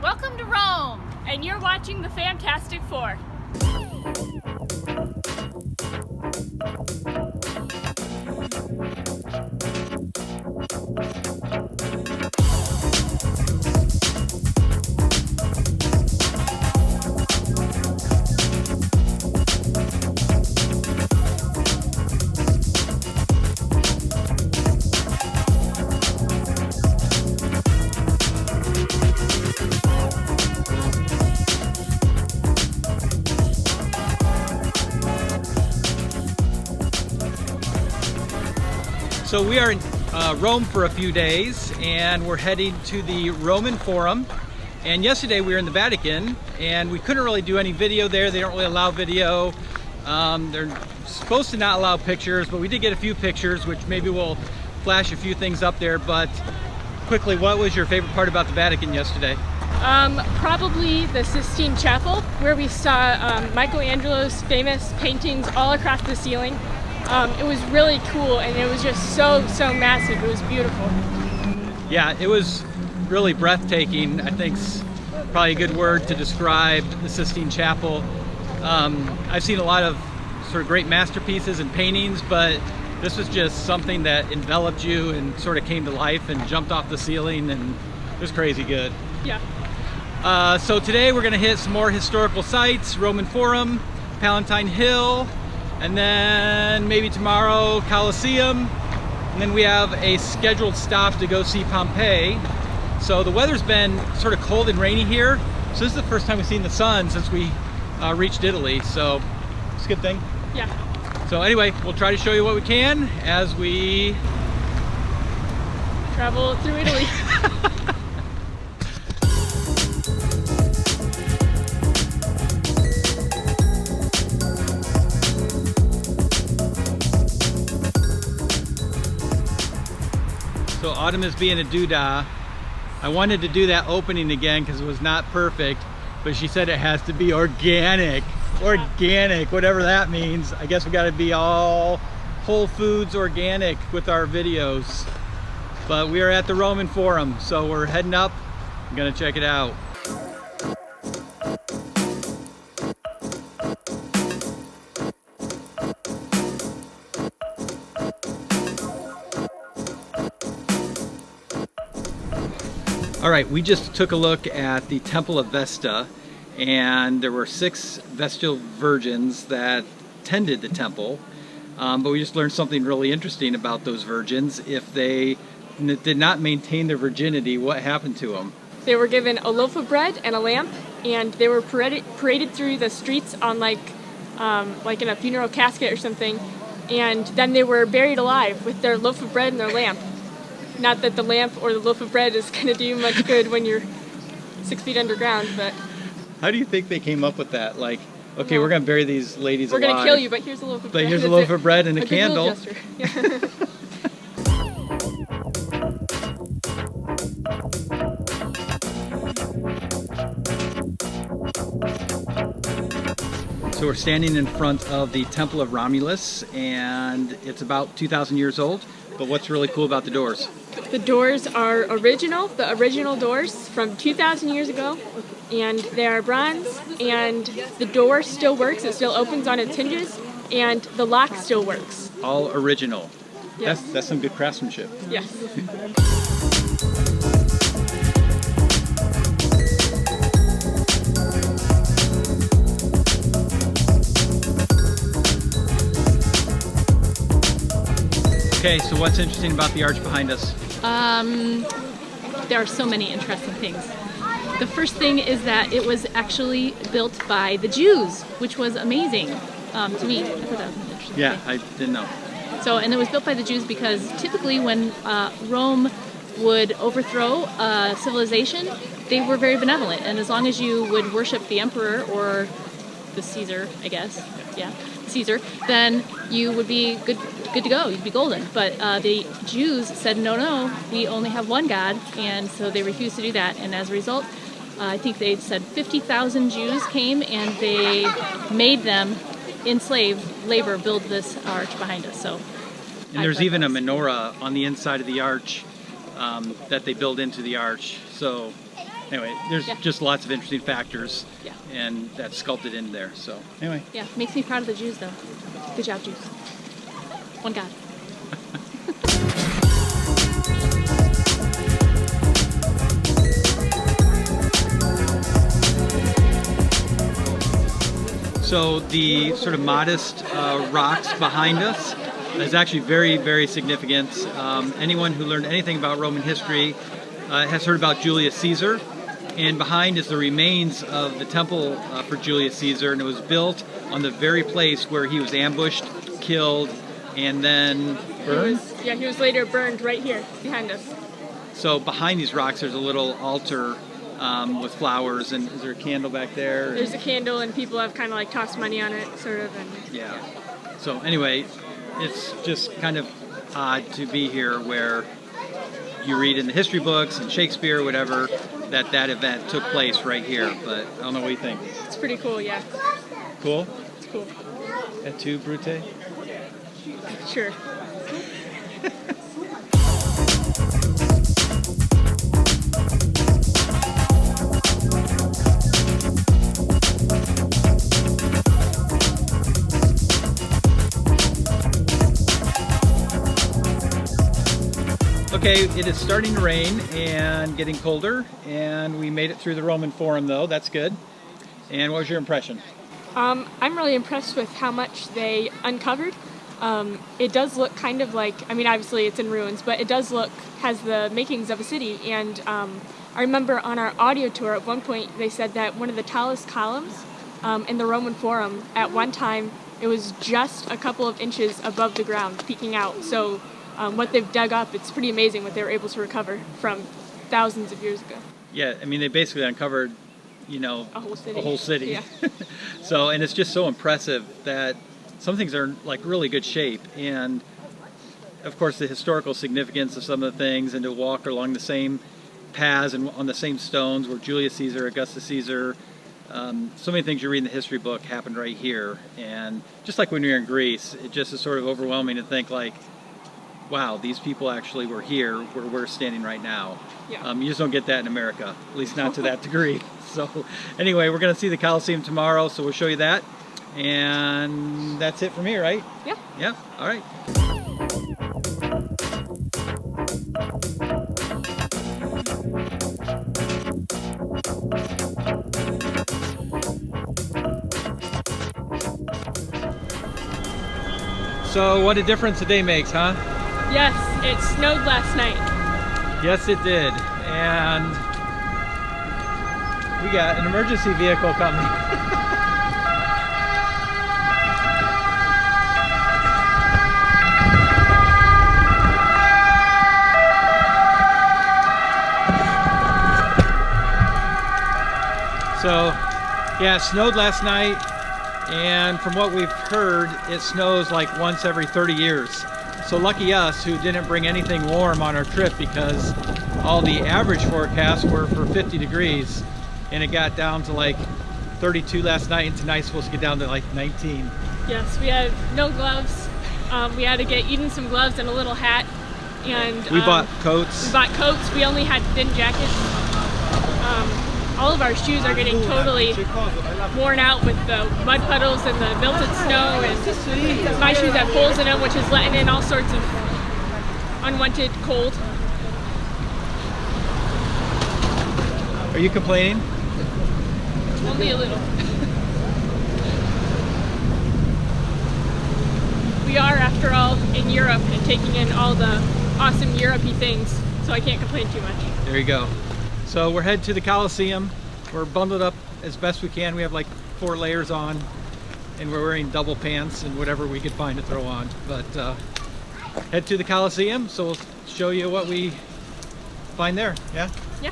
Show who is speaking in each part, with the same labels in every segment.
Speaker 1: Welcome to Rome, and you're watching the Fantastic Four.
Speaker 2: So we are in Rome for a few days, and we're heading to the Roman Forum. And yesterday we were in the Vatican, and we couldn't really do any video there. They don't really allow video. They're supposed to not allow pictures, but we did get a few pictures, which maybe we'll flash a few things up there. But quickly, what was your favorite part about the Vatican yesterday?
Speaker 1: Probably the Sistine Chapel, where we saw Michelangelo's famous paintings all across the ceiling. It was really cool, and it was just so massive. It was beautiful.
Speaker 2: Yeah, it was really breathtaking. I think's probably a good word to describe the Sistine Chapel. I've seen a lot of sort of great masterpieces and paintings, but this was just something that enveloped you and sort of came to life and jumped off the ceiling, and it was crazy good.
Speaker 1: Yeah.
Speaker 2: So today we're going to hit some more historical sites: Roman Forum, Palestine Hill, and then maybe tomorrow Colosseum, and then we have a scheduled stop to go see Pompeii. So the weather's been sort of cold and rainy here, so this is the first time we've seen the sun since we reached Italy, so it's a good thing.
Speaker 1: Yeah.
Speaker 2: So anyway, we'll try to show you what we can as we
Speaker 1: travel through Italy.
Speaker 2: So Autumn is being a doodah. I wanted to do that opening again because it was not perfect, but she said it has to be organic. Organic, whatever that means. I guess we got to be all Whole Foods organic with our videos. But we are at the Roman Forum, so we're heading up. I'm gonna check it out. All right, we just took a look at the Temple of Vesta, and there were 6 Vestal Virgins that tended the temple. But we just learned something really interesting about those virgins. If they did not maintain their virginity, what happened to them?
Speaker 1: They were given a loaf of bread and a lamp, and they were paraded through the streets on like in a funeral casket or something, and then they were buried alive with their loaf of bread and their lamp. Not that the lamp or the loaf of bread is going to do you much good when you're 6 feet underground, but...
Speaker 2: How do you think they came up with that? Like, okay, we're going to bury these ladies alive.
Speaker 1: We're going to kill you, but here's a loaf of bread.
Speaker 2: But here's a loaf of bread and a candle.
Speaker 1: Yeah.
Speaker 2: So we're standing in front of the Temple of Romulus, and it's about 2,000 years old. But what's really cool about the doors?
Speaker 1: The doors are original, the original doors from 2,000 years ago, and they are bronze, and the door still works, it still opens on its hinges, and the lock still works.
Speaker 2: All original.
Speaker 1: Yes.
Speaker 2: That's some good craftsmanship.
Speaker 1: Yes.
Speaker 2: Okay, so what's interesting about the arch behind us?
Speaker 3: There are so many interesting things. The first thing is that it was actually built by the Jews, which was amazing to me. I thought that was interesting.
Speaker 2: Yeah, I didn't know.
Speaker 3: So, and it was built by the Jews because typically when Rome would overthrow a civilization, they were very benevolent, and as long as you would worship the emperor or the Caesar, I guess, yeah, Caesar, then you would be good to go. You'd be golden. But the Jews said, no, we only have one God, and so they refused to do that. And as a result, I think they said 50,000 Jews came, and they made them in slave labor build this arch behind us. So,
Speaker 2: and there's even a menorah on the inside of the arch that they build into the arch. So anyway, there's just lots of interesting factors,
Speaker 3: Yeah.
Speaker 2: and that's sculpted in there. So anyway.
Speaker 3: Yeah, makes me proud of the Jews, though. Good job, Jews. One God.
Speaker 2: So the sort of modest rocks behind us is actually very, very significant. Anyone who learned anything about Roman history has heard about Julius Caesar. And behind is the remains of the temple for Julius Caesar, and it was built on the very place where he was ambushed, killed, and then burned?
Speaker 1: He was later burned right here behind us.
Speaker 2: So behind these rocks there's a little altar with flowers, and is there a candle back there?
Speaker 1: There's a candle, and people have kind of like tossed money on it, sort of. And
Speaker 2: yeah. So anyway, it's just kind of odd to be here where you read in the history books and Shakespeare or whatever that event took place right here, but I don't know what you think.
Speaker 1: It's pretty cool, yeah.
Speaker 2: Cool?
Speaker 1: It's cool.
Speaker 2: Et tu, Brute?
Speaker 1: Sure.
Speaker 2: Okay, it is starting to rain and getting colder, and we made it through the Roman Forum though, that's good. And what was your impression?
Speaker 1: I'm really impressed with how much they uncovered. It does look kind of like, I mean obviously it's in ruins, but it does look, has the makings of a city. And I remember on our audio tour at one point they said that one of the tallest columns in the Roman Forum, at one time it was just a couple of inches above the ground, peeking out. So what they've dug up, it's pretty amazing what they were able to recover from thousands of years ago.
Speaker 2: Yeah, I mean they basically uncovered, you know,
Speaker 1: A whole city.
Speaker 2: A whole city.
Speaker 1: Yeah.
Speaker 2: So, and it's just so impressive that some things are like really good shape, and of course the historical significance of some of the things, and to walk along the same paths and on the same stones where Julius Caesar, Augustus Caesar, so many things you read in the history book happened right here. And just like when you're in Greece, it just is sort of overwhelming to think like, wow, these people actually were here where we're standing right now.
Speaker 1: Yeah.
Speaker 2: You just don't get that in America, at least not to that degree. So anyway, we're going to see the Colosseum tomorrow, so we'll show you that. And that's it for me, right?
Speaker 1: Yeah.
Speaker 2: Yeah, all right. So what a difference a day makes, huh?
Speaker 1: Yes, it snowed last night.
Speaker 2: Yes, it did. And we got an emergency vehicle coming. So, yeah, it snowed last night, and from what we've heard, it snows like once every 30 years. So lucky us who didn't bring anything warm on our trip, because all the average forecasts were for 50 degrees, and it got down to like 32 last night, and tonight's supposed to get down to like 19.
Speaker 1: Yes, we have no gloves. We had to get Eden some gloves and a little hat. And
Speaker 2: we bought coats.
Speaker 1: We bought coats. We only had thin jackets. All of our shoes are getting totally worn out with the mud puddles and the melted snow, and my shoes have holes in them, which is letting in all sorts of unwanted cold.
Speaker 2: Are you complaining?
Speaker 1: Only a little. We are, after all, in Europe and taking in all the awesome Europe-y things, so I can't complain too much.
Speaker 2: There you go. So we're headed to the Colosseum. We're bundled up as best we can. We have like 4 layers on, and we're wearing double pants and whatever we could find to throw on. But head to the Colosseum, so we'll show you what we find there. Yeah?
Speaker 1: Yeah.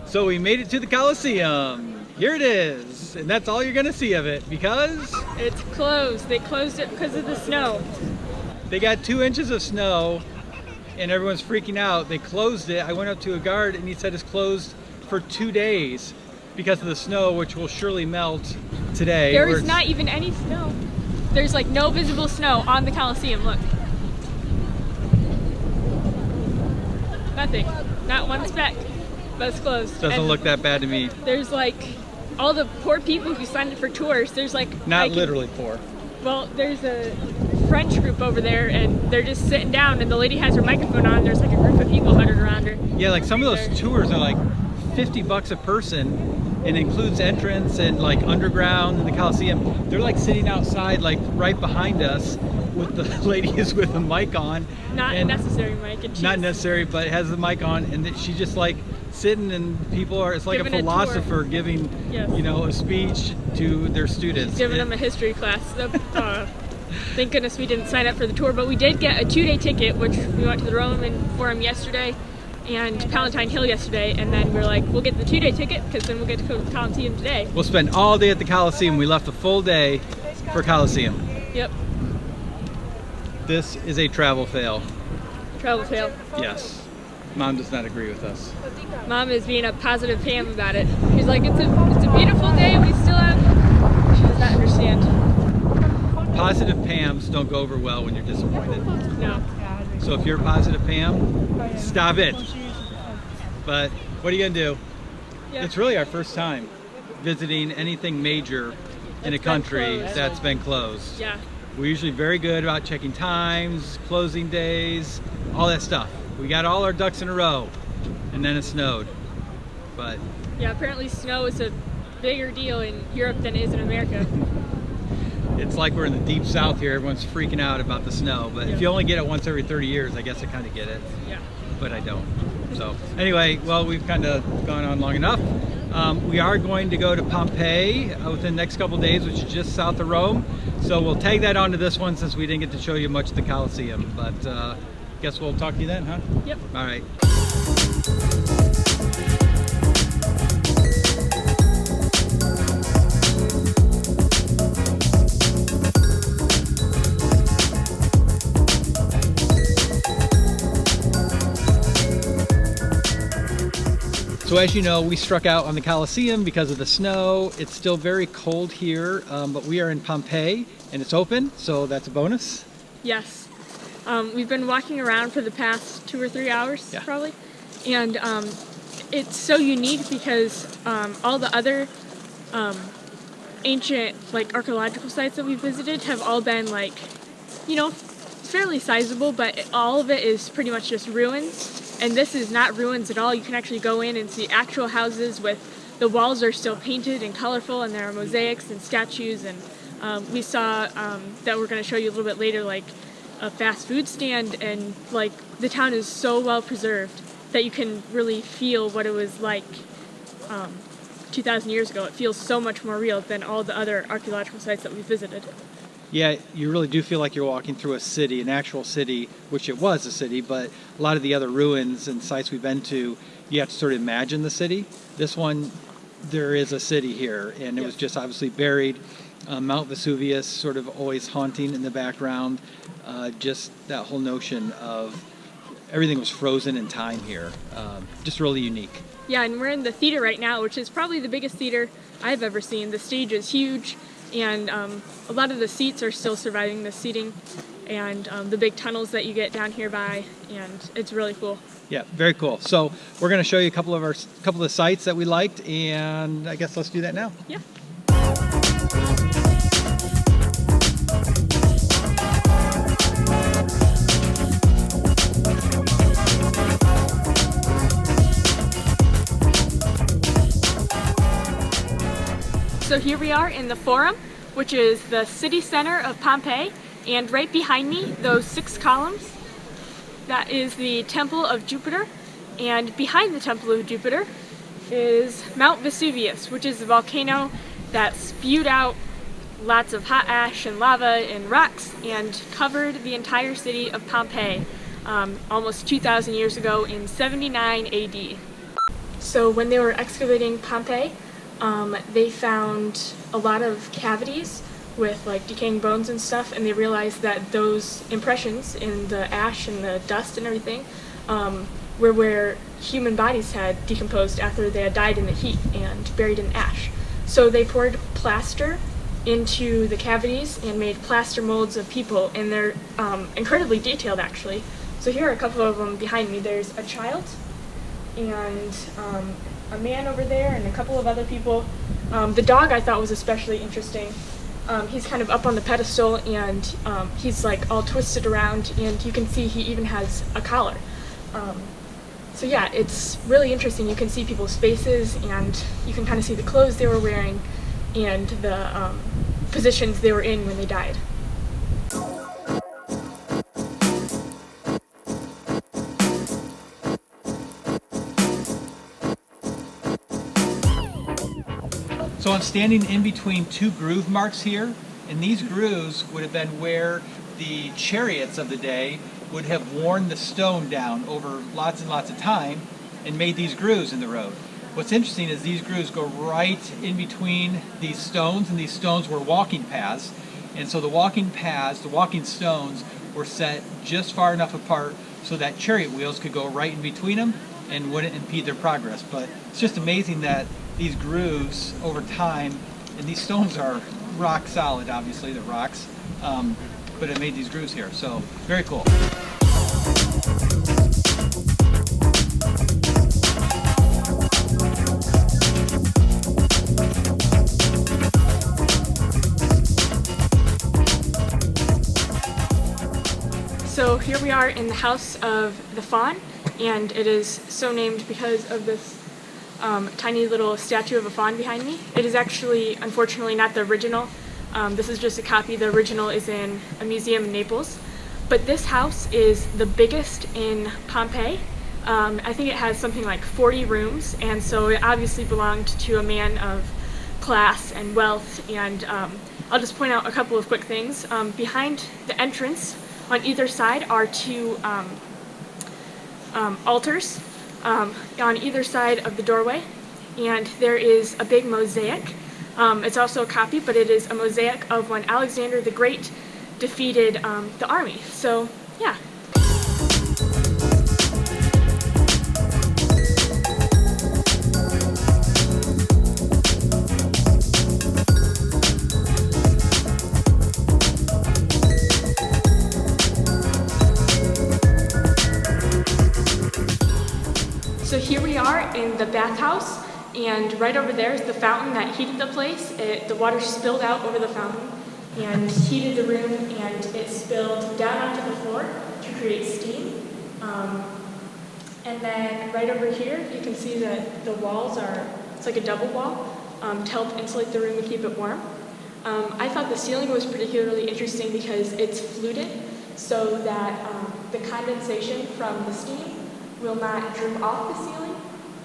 Speaker 2: So we made it to the Colosseum. Here it is, and that's all you're gonna see of it because
Speaker 1: it's closed. They closed it because of the snow.
Speaker 2: They got 2 inches of snow, and everyone's freaking out. They closed it. I went up to a guard, and he said it's closed for 2 days because of the snow, which will surely melt today.
Speaker 1: There is not even any snow. There's like no visible snow on the Colosseum. Look. Nothing. Not one speck. but it's closed.
Speaker 2: Doesn't look that bad to me.
Speaker 1: There's like all the poor people who signed up for tours. There's like
Speaker 2: not literally poor.
Speaker 1: Well, there's a French group over there, and they're just sitting down, and the lady has her microphone on. There's like a group of people huddled around her.
Speaker 2: Yeah, like some of those tours are like $50 a person, and includes entrance and like underground in the Coliseum. They're like sitting outside, like right behind us, with the lady is with the mic on.
Speaker 1: Not necessary mic. And
Speaker 2: not necessary, but it has the mic on, and she's just like sitting, and people are. It's like a philosopher giving,
Speaker 1: yes,
Speaker 2: you know, a speech to their students.
Speaker 1: She's giving them a history class. So, thank goodness we didn't sign up for the tour, but we did get a 2-day ticket, which we went to the Roman Forum yesterday and Palestine Hill yesterday, and then we were like, we'll get the 2-day ticket because then we'll get to go to the Coliseum today.
Speaker 2: We'll spend all day at the Coliseum. We left a full day for Coliseum.
Speaker 1: Yep.
Speaker 2: This is a travel fail.
Speaker 1: Travel fail.
Speaker 2: Yes. Mom does not agree with us.
Speaker 1: Mom is being a positive Pam about it. She's like, it's a beautiful day. We still have. She does not understand.
Speaker 2: Positive Pams don't go over well when you're disappointed.
Speaker 1: No.
Speaker 2: So if you're a positive Pam, stop it. But what are you gonna do?
Speaker 1: Yeah.
Speaker 2: It's really our first time visiting anything major in a country that's been closed.
Speaker 1: Yeah.
Speaker 2: We're usually very good about checking times, closing days, all that stuff. We got all our ducks in a row, and then it snowed. But
Speaker 1: yeah, apparently snow is a bigger deal in Europe than it is in America.
Speaker 2: it's like we're in the deep south here. Everyone's freaking out about the snow. But if you only get it once every 30 years, I guess I kind of get it.
Speaker 1: Yeah.
Speaker 2: But I don't. So anyway, well, we've kind of gone on long enough. We are going to go to Pompeii within the next couple days, which is just south of Rome. So we'll tag that onto this one since we didn't get to show you much of the Colosseum. But guess we'll talk to you then, huh?
Speaker 1: Yep.
Speaker 2: All right. So as you know, we struck out on the Colosseum because of the snow. It's still very cold here, but we are in Pompeii and it's open, so that's a bonus.
Speaker 1: Yes. We've been walking around for the past 2 or 3 hours, probably. And it's so unique because all the other ancient like archaeological sites that we visited have all been like, you know, fairly sizable, but all of it is pretty much just ruins. And this is not ruins at all. You can actually go in and see actual houses with the walls are still painted and colorful, and there are mosaics and statues. And we saw that we're going to show you a little bit later, like a fast food stand, and like the town is so well preserved that you can really feel what it was like 2,000 years ago. It feels so much more real than all the other archaeological sites that we visited.
Speaker 2: Yeah, you really do feel like you're walking through a city, an actual city, which it was a city, but a lot of the other ruins and sites we've been to, you have to sort of imagine the city. This one, there is a city here, and it was just obviously buried. Mount Vesuvius sort of always haunting in the background. Just that whole notion of everything was frozen in time here. Just really unique.
Speaker 1: Yeah, and we're in the theater right now, which is probably the biggest theater I've ever seen. The stage is huge. And a lot of the seats are still surviving the seating, and the big tunnels that you get down here by, and it's really cool.
Speaker 2: Yeah, very cool. So we're going to show you a couple of the sites that we liked, and I guess let's do that now.
Speaker 1: Yeah. So here we are in the Forum, which is the city center of Pompeii, and right behind me, those 6 columns, that is the Temple of Jupiter, and behind the Temple of Jupiter is Mount Vesuvius, which is the volcano that spewed out lots of hot ash and lava and rocks and covered the entire city of Pompeii almost 2,000 years ago in 79 AD. So when they were excavating Pompeii, they found a lot of cavities with like decaying bones and stuff, and they realized that those impressions in the ash and the dust and everything were where human bodies had decomposed after they had died in the heat and buried in ash. So they poured plaster into the cavities and made plaster molds of people, and they're incredibly detailed actually. So here are a couple of them behind me. There's a child, and a man over there and a couple of other people. The dog I thought was especially interesting. He's kind of up on the pedestal, and he's like all twisted around, and you can see he even has a collar. So yeah, it's really interesting. You can see people's faces, and you can kind of see the clothes they were wearing and the positions they were in when they died.
Speaker 2: So I'm standing in between two groove marks here, and these grooves would have been where the chariots of the day would have worn the stone down over lots and lots of time and made these grooves in the road. What's interesting is these grooves go right in between these stones, and these stones were walking paths. And so the walking paths, the walking stones, were set just far enough apart so that chariot wheels could go right in between them and wouldn't impede their progress. But it's just amazing that these grooves over time, and these stones are rock solid, obviously, they're rocks, but it made these grooves here, so very cool.
Speaker 1: So here we are in the house of the Fawn, and it is so named because of this tiny little statue of a fawn behind me. It is actually, unfortunately, not the original. This is just a copy. The original is in a museum in Naples. But this house is the biggest in Pompeii. I think it has something like 40 rooms, and so it obviously belonged to a man of class and wealth. And I'll just point out a couple of quick things. Behind the entrance, on either side, are two altars on either side of the doorway, and there is a big mosaic. It's also a copy, but it is a mosaic of when Alexander the Great defeated the army. So, yeah. So here we are in the bathhouse, and right over there is the fountain that heated the place. The water spilled out over the fountain and heated the room, and it spilled down onto the floor to create steam. And then right over here, you can see that the walls it's like a double wall to help insulate the room and keep it warm. I thought the ceiling was particularly interesting because it's fluted so that the condensation from the steam will not drip off the ceiling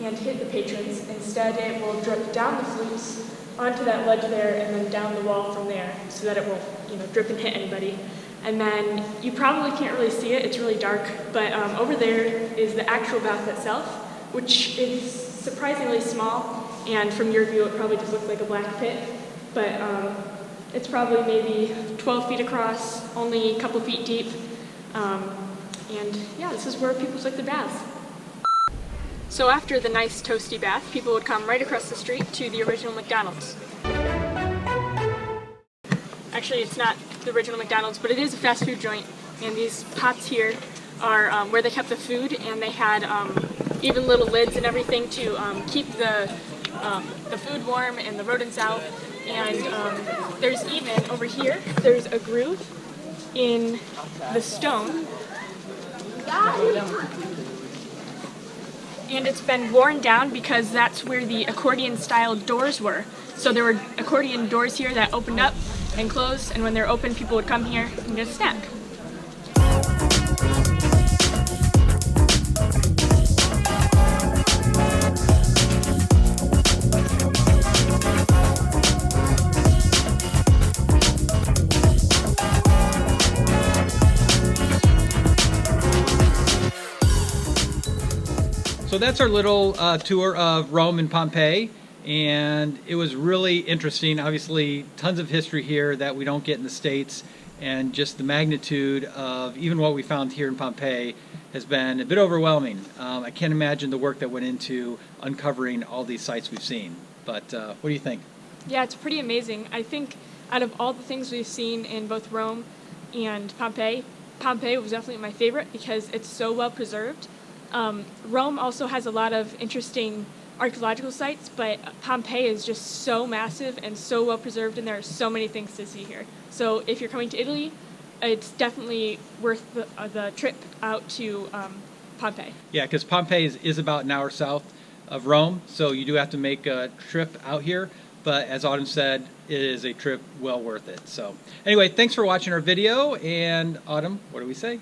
Speaker 1: and hit the patrons. Instead, it will drip down the flutes onto that ledge there and then down the wall from there so that it won't, drip and hit anybody. And then you probably can't really see it, it's really dark, but over there is the actual bath itself, which is surprisingly small, and from your view it probably just looks like a black pit, but it's probably maybe 12 feet across, only a couple feet deep. And yeah, this is where people took their baths. So after the nice toasty bath, people would come right across the street to the original McDonald's. Actually, it's not the original McDonald's, but it is a fast food joint. And these pots here are where they kept the food, and they had even little lids and everything to keep the food warm and the rodents out. And there's even, over here, there's a groove in the stone. And it's been worn down because that's where the accordion-style doors were. So there were accordion doors here that opened up and closed, and when they're open, people would come here and get a snack.
Speaker 2: So that's our little tour of Rome and Pompeii, and it was really interesting. Obviously, tons of history here that we don't get in the States, and just the magnitude of even what we found here in Pompeii has been a bit overwhelming. I can't imagine the work that went into uncovering all these sites we've seen. But what do you think?
Speaker 1: Yeah, it's pretty amazing. I think out of all the things we've seen in both Rome and Pompeii, Pompeii was definitely my favorite because it's so well preserved. Rome also has a lot of interesting archaeological sites, but Pompeii is just so massive and so well preserved, and there are so many things to see here. So if you're coming to Italy, it's definitely worth the trip out to Pompeii.
Speaker 2: Yeah, because Pompeii is about an hour south of Rome, so you do have to make a trip out here. But as Autumn said, it is a trip well worth it. So anyway, thanks for watching our video. And Autumn, what do we say?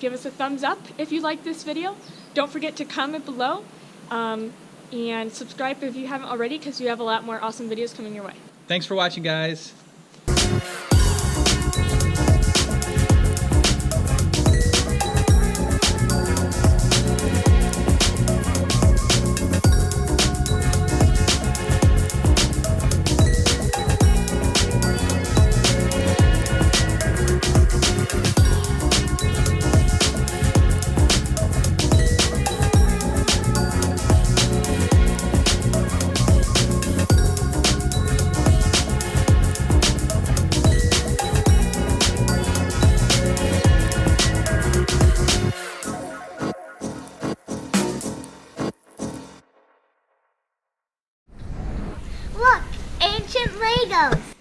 Speaker 1: Give us a thumbs up if you like this video. Don't forget to comment below and subscribe if you haven't already, because we have a lot more awesome videos coming your way.
Speaker 2: Thanks for watching, guys.
Speaker 4: Look, ancient Legos.